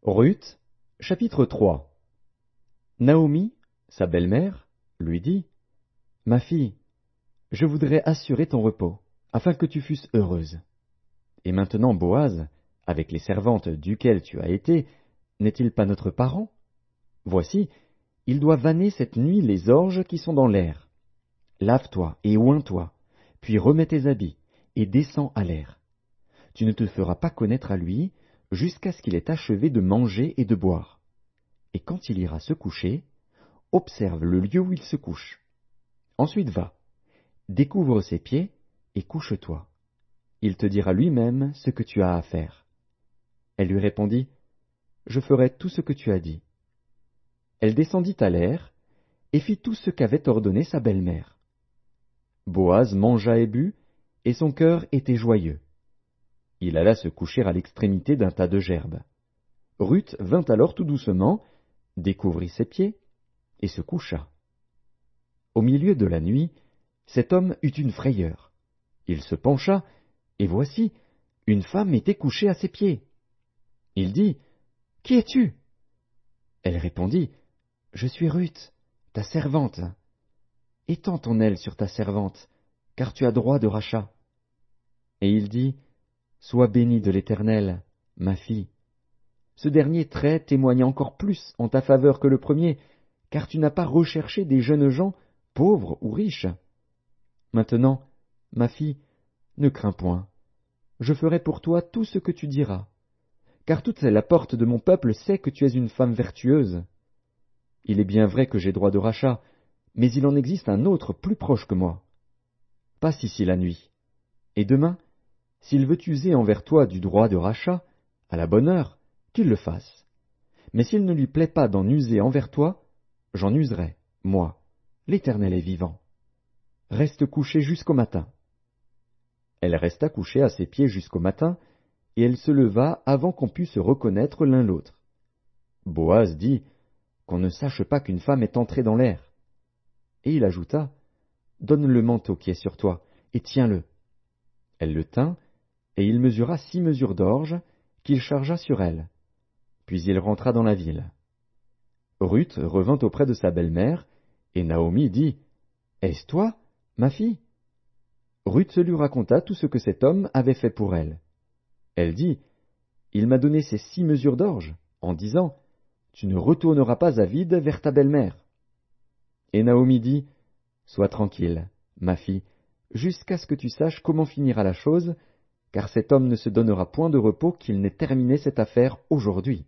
Ruth, chapitre 3. Naomi, sa belle-mère, lui dit, Ma fille, je voudrais assurer ton repos, afin que tu fusses heureuse. Et maintenant Boaz, avec les servantes duquel tu as été, n'est-il pas notre parent? Voici, il doit vanner cette nuit les orges qui sont dans l'air. Lave-toi et oins-toi, puis remets tes habits, et descends à l'air. Tu ne te feras pas connaître à lui, jusqu'à ce qu'il ait achevé de manger et de boire. Et quand il ira se coucher, observe le lieu où il se couche. Ensuite va, découvre ses pieds, et couche-toi. Il te dira lui-même ce que tu as à faire. Elle lui répondit, Je ferai tout ce que tu as dit. Elle descendit à l'air, et fit tout ce qu'avait ordonné sa belle-mère. Boaz mangea et but, et son cœur était joyeux. Il alla se coucher à l'extrémité d'un tas de gerbes. Ruth vint alors tout doucement, découvrit ses pieds, et se coucha. Au milieu de la nuit, cet homme eut une frayeur. Il se pencha, et voici, une femme était couchée à ses pieds. Il dit, Qui es-tu? Elle répondit, Je suis Ruth, ta servante. Étends ton aile sur ta servante, car tu as droit de rachat. Et il dit, Sois bénie de l'Éternel, ma fille. Ce dernier trait témoigne encore plus en ta faveur que le premier, car tu n'as pas recherché des jeunes gens, pauvres ou riches. Maintenant, ma fille, ne crains point. Je ferai pour toi tout ce que tu diras, car toute la porte de mon peuple sait que tu es une femme vertueuse. Il est bien vrai que j'ai droit de rachat, mais il en existe un autre plus proche que moi. Passe ici la nuit, et demain, s'il veut user envers toi du droit de rachat, à la bonne heure, qu'il le fasse. Mais s'il ne lui plaît pas d'en user envers toi, j'en userai, moi, l'Éternel est vivant. Reste couché jusqu'au matin. Elle resta couchée à ses pieds jusqu'au matin, et elle se leva avant qu'on pût se reconnaître l'un l'autre. Boaz dit, Qu'on ne sache pas qu'une femme est entrée dans l'air. Et il ajouta, Donne le manteau qui est sur toi, et tiens-le. Elle le tint, et il mesura 6 mesures d'orge, qu'il chargea sur elle. Puis il rentra dans la ville. Ruth revint auprès de sa belle-mère, et Naomi dit, Est-ce toi, ma fille? Ruth lui raconta tout ce que cet homme avait fait pour elle. Elle dit, Il m'a donné ces 6 mesures d'orge, en disant, Tu ne retourneras pas à vide vers ta belle-mère. Et Naomi dit, Sois tranquille, ma fille, jusqu'à ce que tu saches comment finira la chose, car cet homme ne se donnera point de repos qu'il n'ait terminé cette affaire aujourd'hui.